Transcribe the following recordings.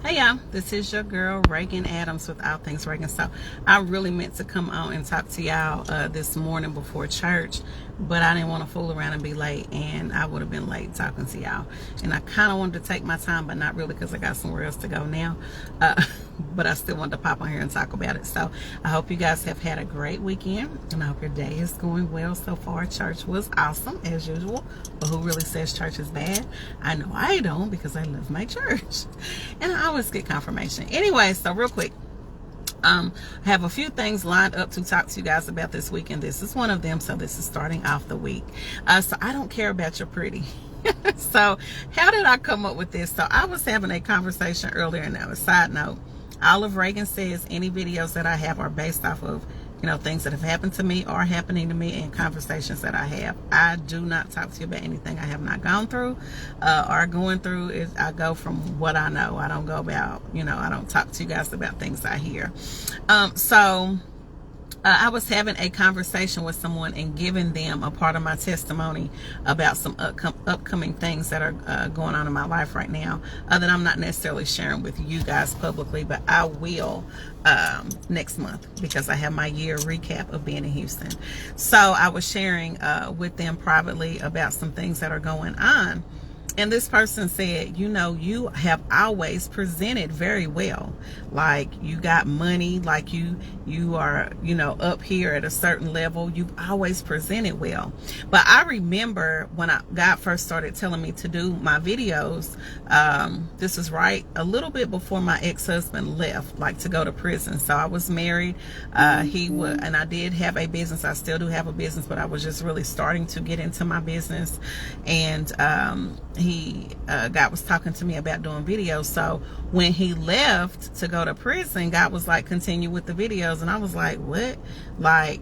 Hey y'all, this is your girl Reagan Adams with All Things Reagan. So I really meant to come on and talk to y'all this morning before church, but I didn't want to fool around and be late, and I would have been late talking to y'all. And I kind of wanted to take my time, but not really, because I got somewhere else to go now. But I still wanted to pop on here and talk about it. So I hope you guys have had a great weekend, and I hope your day is going well so far. Church was awesome as usual, but who really says church is bad? I know I don't, because I love my church and I always get confirmation. Anyway, so real quick, I have a few things lined up to talk to you guys about this weekend. This is one of them. So this is starting off the week. So I don't care about your pretty. So how did I come up with this? So I was having a conversation earlier, and now a side note, Olive Reagan says any videos that I have are based off of, you know, things that have happened to me or happening to me, and conversations that I have. I do not talk to you about anything I have not gone through or going through. I go from what I know. I don't go about, you know, I don't talk to you guys about things I hear. I was having a conversation with someone and giving them a part of my testimony about some upcoming things that are going on in my life right now that I'm not necessarily sharing with you guys publicly, but I will next month, because I have my year recap of being in Houston. So I was sharing with them privately about some things that are going on. And this person said, you know, you have always presented very well. Like, you got money, like you are, you know, up here at a certain level. You've always presented well. But I remember when God first started telling me to do my videos, this was right a little bit before my ex-husband left, like to go to prison. So I was married. And I did have a business. I still do have a business, but I was just really starting to get into my business. And, God was talking to me about doing videos. So when he left to go to prison, God was like, continue with the videos. And I was like, what? Like,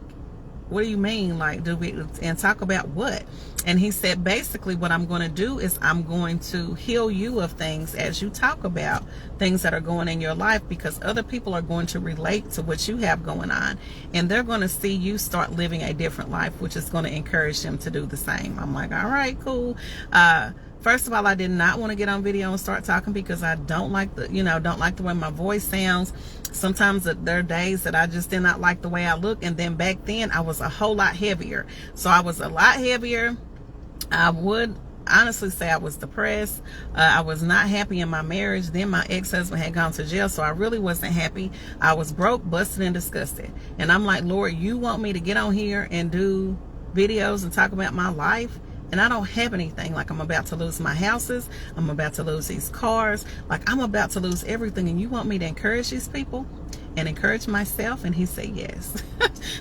what do you mean? Like, and talk about what? And he said, basically what I'm going to do is I'm going to heal you of things as you talk about things that are going in your life, because other people are going to relate to what you have going on, and they're going to see you start living a different life, which is going to encourage them to do the same. I'm like, all right, cool. First of all, I did not want to get on video and start talking, because I don't like the way my voice sounds. Sometimes there are days that I just did not like the way I look. And then back then I was a whole lot heavier. So I was a lot heavier. I would honestly say I was depressed. I was not happy in my marriage. Then my ex-husband had gone to jail, so I really wasn't happy. I was broke, busted, and disgusted. And I'm like, Lord, you want me to get on here and do videos and talk about my life? And I don't have anything. Like, I'm about to lose my houses. I'm about to lose these cars. Like, I'm about to lose everything. And you want me to encourage these people and encourage myself? And he said yes.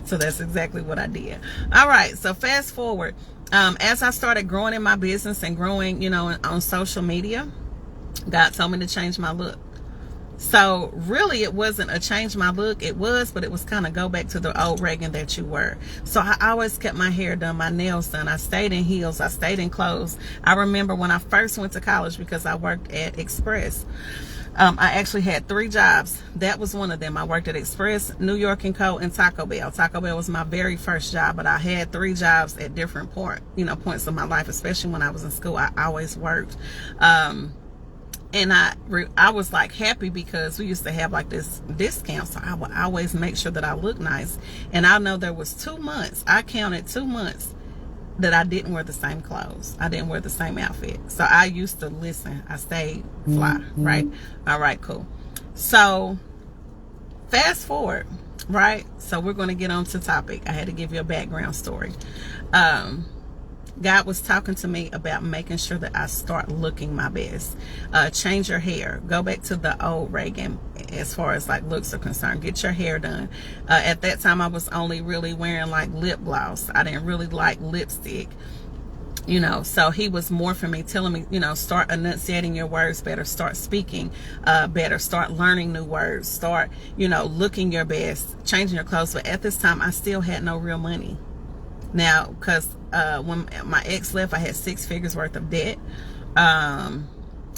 So that's exactly what I did. All right. So fast forward. As I started growing in my business and growing, you know, on social media, God told me to change my look. So really, it wasn't a change my look. It was, but it was kind of go back to the old Reagan that you were. So I always kept my hair done, my nails done. I stayed in heels. I stayed in clothes. I remember when I first went to college, because I worked at Express. I actually had 3 jobs. That was one of them. I worked at Express, New York & Co., and Taco Bell. Taco Bell was my very first job, but I had 3 jobs at different points of my life, especially when I was in school. I always worked. And I was like happy, because we used to have like this discount. So I would always make sure that I look nice. And I know there was 2 months, I counted 2 months that I didn't wear the same clothes. I didn't wear the same outfit. So I used to listen. I stayed fly, right? All right, cool. So fast forward, right? So we're going to get on to topic. I had to give you a background story. God was talking to me about making sure that I start looking my best. Change your hair. Go back to the old Reagan as far as like looks are concerned. Get your hair done. At that time, I was only really wearing like lip gloss. I didn't really like lipstick. You know, so he was more for me, telling me, you know, start enunciating your words better, start speaking better, start learning new words, start, you know, looking your best, changing your clothes. But at this time, I still had no real money. Now, because when my ex left, I had 6 figures worth of debt.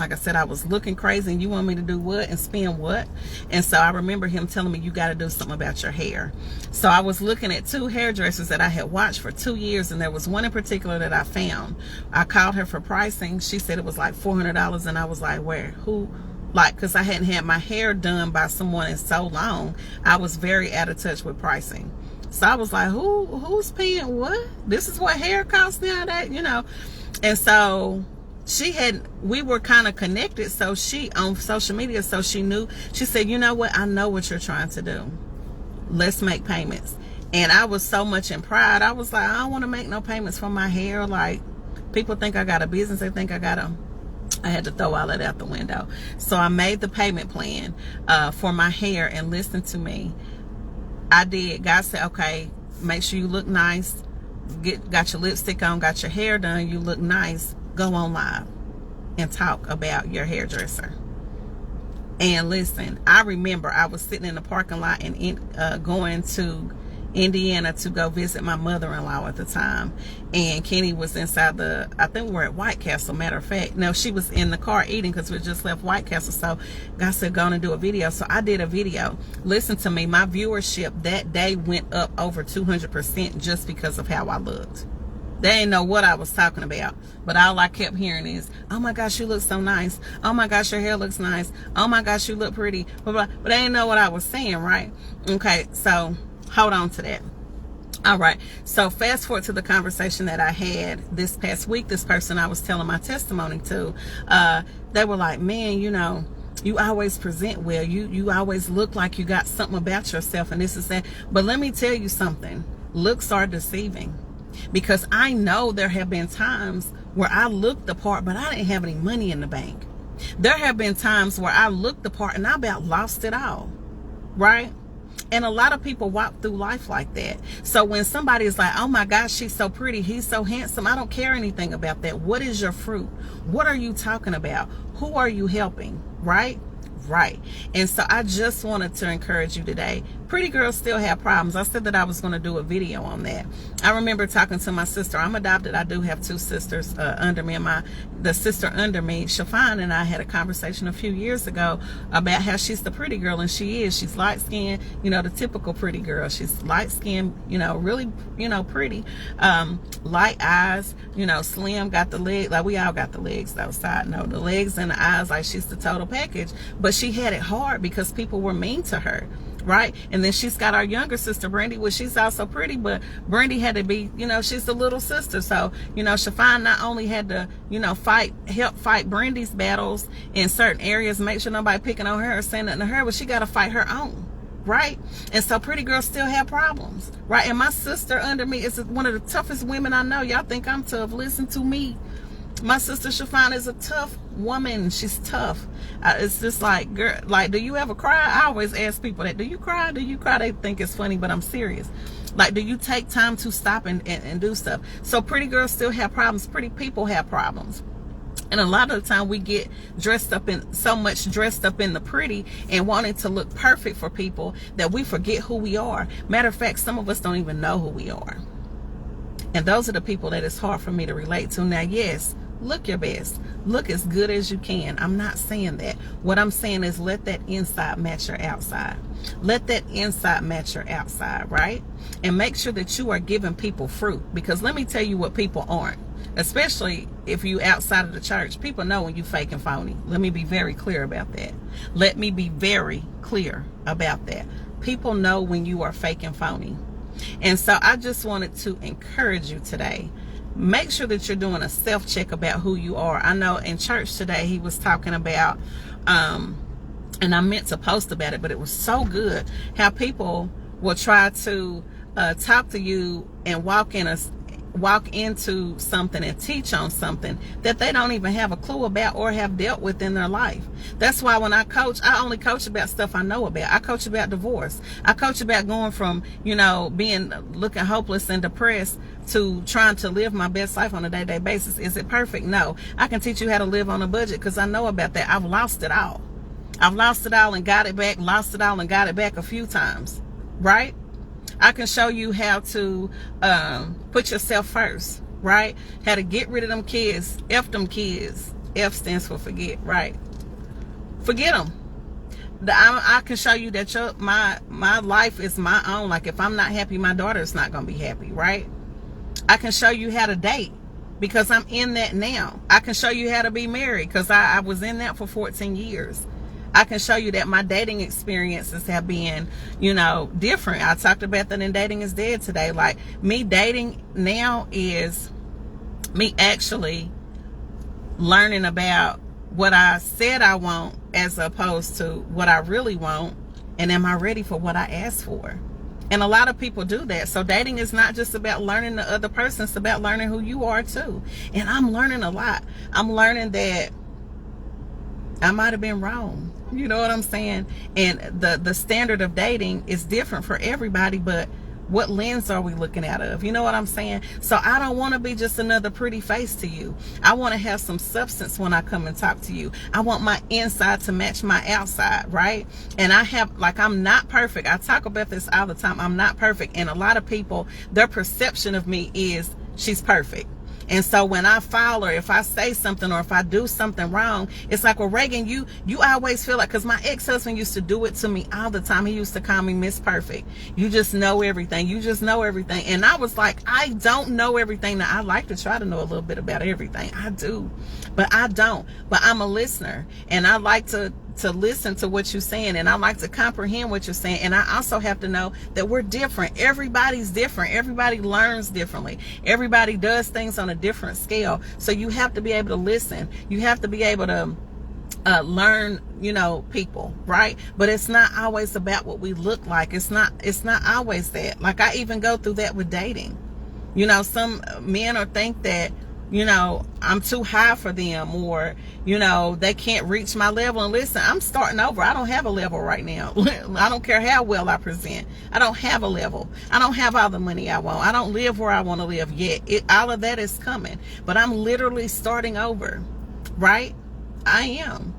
Like I said, I was looking crazy, and you want me to do what and spend what? And so I remember him telling me, you got to do something about your hair. So I was looking at 2 hairdressers that I had watched for 2 years, and there was one in particular that I found. I called her for pricing. She said it was like $400, and I was like, where? Who Like, because I hadn't had my hair done by someone in so long, I was very out of touch with pricing. So I was like, who's paying what? This is what hair costs nowadays, you know? And so we were kind of connected. So she, on social media, so she knew, she said, you know what? I know what you're trying to do. Let's make payments. And I was so much in pride. I was like, I don't want to make no payments for my hair. Like, people think I got a business. They think I had to throw all that out the window. So I made the payment plan for my hair, and listen to me. I did. God said, okay, make sure you look nice. Got your lipstick on, got your hair done, you look nice. Go on live and talk about your hairdresser. And listen, I remember I was sitting in the parking lot and going to Indiana to go visit my mother-in-law at the time, and Kenny was inside I think we were at White Castle, matter of fact. No, she was in the car eating because we just left White Castle. So God said, go on and do a video. So I did a video. Listen to me, my viewership that day went up over 200% just because of how I looked. They didn't know what I was talking about, but all I kept hearing is, oh my gosh, you look so nice. Oh my gosh, your hair looks nice. Oh my gosh, you look pretty. Blah, blah. But they didn't know what I was saying, right? Okay, so hold on to that. All right, so fast forward to the conversation that I had this past week. This person I was telling my testimony to, they were like, man, you know, you always present well. You always look like you got something about yourself, and this is that. But let me tell you something. Looks are deceiving, because I know there have been times where I looked the part, but I didn't have any money in the bank. There have been times where I looked the part and I about lost it all, right? And a lot of people walk through life like that. So when somebody is like, oh my gosh, she's so pretty, he's so handsome, I don't care anything about that. What is your fruit? What are you talking about? Who are you helping? Right? Right. And so I just wanted to encourage you today. Pretty girls still have problems. I said that I was going to do a video on that. I remember talking to my sister. I'm adopted. I do have two sisters under me. And the sister under me, Shafan, and I had a conversation a few years ago about how she's the pretty girl, and she is. She's light skinned, you know, the typical pretty girl. She's light skinned, you know, really, you know, pretty. Light eyes, you know, slim, got the leg. Like, we all got the legs though, side note. The legs and the eyes, like she's the total package. But she had it hard because people were mean to her. Right? And then she's got our younger sister, Brandy, which she's also pretty, but Brandy had to be, you know, she's the little sister. So, you know, Shafan not only had to, you know, help fight Brandy's battles in certain areas, make sure nobody picking on her or saying nothing to her, but she got to fight her own. Right? And so pretty girls still have problems. Right? And my sister under me is one of the toughest women I know. Y'all think I'm tough. Listen to me. My sister Shafan is a tough woman. She's tough. It's just like, girl, like, do you ever cry? I always ask people that. Do you cry? Do you cry? They think it's funny, but I'm serious. Like, do you take time to stop and do stuff? So pretty girls still have problems. Pretty people have problems. And a lot of the time we get dressed up in the pretty and wanting to look perfect for people that we forget who we are. Matter of fact, some of us don't even know who we are. And those are the people that it's hard for me to relate to. Now, yes, look your best. Look as good as you can. I'm not saying that. What I'm saying is let that inside match your outside. Let that inside match your outside, right? And make sure that you are giving people fruit. Because let me tell you what people aren't. Especially if you outside of the church. People know when you fake and phony. Let me be very clear about that. Let me be very clear about that. People know when you are fake and phony. And so I just wanted to encourage you today. Make sure that you're doing a self-check about who you are. I know in church today he was talking about, and I meant to post about it, but it was so good, how people will try to talk to you and walk into something and teach on something that they don't even have a clue about or have dealt with in their life. That's why when I coach, I only coach about stuff I know about. I coach about divorce. I coach about going from, you know, looking hopeless and depressed to trying to live my best life on a day-to-day basis. Is it perfect? No. I can teach you how to live on a budget because I know about that. I've lost it all. I've lost it all and got it back, lost it all and got it back a few times, right? I can show you how to put yourself first, right? How to get rid of them kids. F them kids. F stands for forget, right? Forget them. I can show you that my life is my own. Like, if I'm not happy, my daughter is not going to be happy, right? I can show you how to date because I'm in that now. I can show you how to be married because I was in that for 14 years. I can show you that my dating experiences have been, you know, different. I talked about that in Dating is Dead today. Like, me dating now is me actually learning about what I said I want as opposed to what I really want, and am I ready for what I asked for. And a lot of people do that. So dating is not just about learning the other person, it's about learning who you are too. And I'm learning a lot. I'm learning that I might have been wrong. You know what I'm saying? And the standard of dating is different for everybody, but what lens are we looking out of? You know what I'm saying? So I don't want to be just another pretty face to you. I want to have some substance when I come and talk to you. I want my inside to match my outside, right? And I have, like, I'm not perfect. I talk about this all the time. I'm not perfect. And a lot of people, their perception of me is she's perfect. And so when I foul her, if I say something or if I do something wrong, it's like, well, Reagan, you always feel like, because my ex-husband used to do it to me all the time. He used to call me Miss Perfect. You just know everything. You just know everything. And I was like, I don't know everything. Now, I like to try to know a little bit about everything. I do. But I don't. But I'm a listener. And I like to listen to what you're saying, and I like to comprehend what you're saying. And I also have to know that we're different. Everybody's different. Everybody learns differently. Everybody does things on a different scale. So you have to be able to listen. You have to be able to learn, you know, people, right? But it's not always about what we look like. It's not always that. Like, I even go through that with dating. You know, some men or think that, you know, I'm too high for them, or, you know, they can't reach my level. And listen, I'm starting over. I don't have a level right now. I don't care how well I present. I don't have a level. I don't have all the money I want. I don't live where I want to live yet. All of that is coming. But I'm literally starting over, right? I am.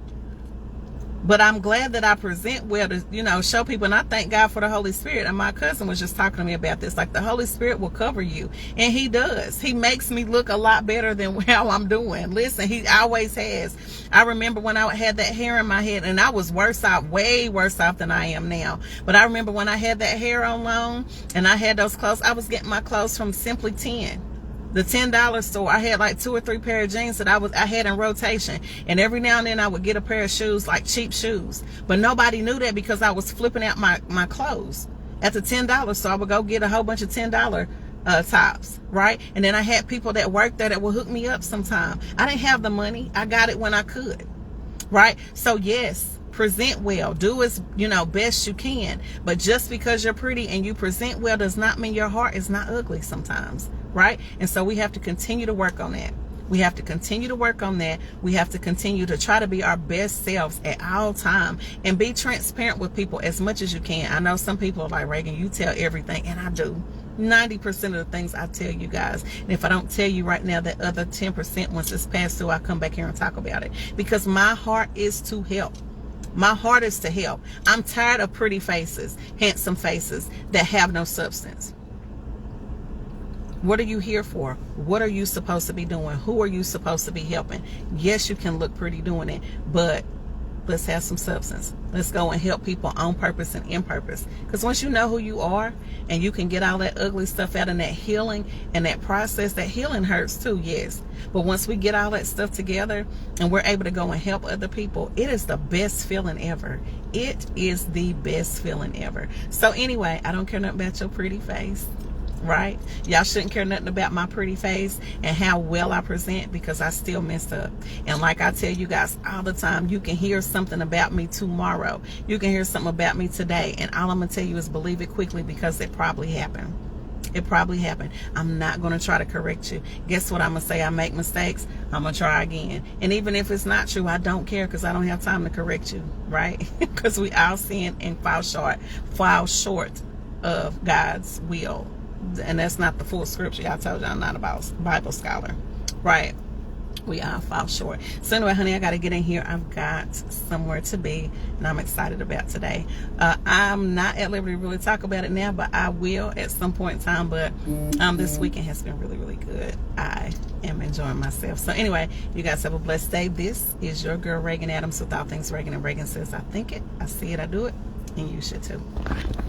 But I'm glad that I present well to, you know, show people. And I thank God for the Holy Spirit. And my cousin was just talking to me about this. Like, the Holy Spirit will cover you. And he does. He makes me look a lot better than how I'm doing. Listen, he always has. I remember when I had that hair in my head, and I was worse off, way worse off than I am now. But I remember when I had that hair on long and I had those clothes, I was getting my clothes from Simply 10. The $10 store. I had like 2 or 3 pair of jeans that I had in rotation, and every now and then I would get a pair of shoes, like cheap shoes, but nobody knew that because I was flipping out my clothes at the $10 store. I would go get a whole bunch of $10 tops, right? And then I had people that worked there that would hook me up sometime. I didn't have the money. I got it when I could, right? So yes, present well, do as, you know, best you can. But just because you're pretty and you present well does not mean your heart is not ugly sometimes, right? And so we have to continue to work on that. We have to continue to work on that. We have to continue to try to be our best selves at all time, and be transparent with people as much as you can. I know some people are like, Reagan, you tell everything, and I do. 90% of the things I tell you guys. And if I don't tell you right now, that other 10%, once it's passed through, I come back here and talk about it, because my heart is to help. My heart is to help. I'm tired of pretty faces, handsome faces that have no substance. What are you here for? What are you supposed to be doing? Who are you supposed to be helping? Yes, you can look pretty doing it, but let's have some substance. Let's go and help people on purpose and in purpose. Because once you know who you are and you can get all that ugly stuff out in that healing and that process, that healing hurts too, yes. But once we get all that stuff together and we're able to go and help other people, it is the best feeling ever. It is the best feeling ever. So anyway, I don't care nothing about your pretty face. Right? Y'all shouldn't care nothing about my pretty face and how well I present, because I still mess up. And like I tell you guys all the time, you can hear something about me tomorrow. You can hear something about me today, and all I'm going to tell you is believe it quickly, because it probably happened. It probably happened. I'm not going to try to correct you. Guess what I'm going to say? I make mistakes. I'm going to try again. And even if it's not true, I don't care, because I don't have time to correct you, right? Because we all sin and fall short of God's will. And that's not the full scripture. I told you I'm not a Bible scholar, right? We all fall short. So anyway, honey, I got to get in here. I've got somewhere to be, and I'm excited about today. I'm not at liberty to really talk about it now, but I will at some point in time. But this weekend has been really, really good. I am enjoying myself. So anyway, you guys have a blessed day. This is your girl, Reagan Adams, with All Things Reagan. And Reagan says, I think it, I see it, I do it, and you should too. Bye.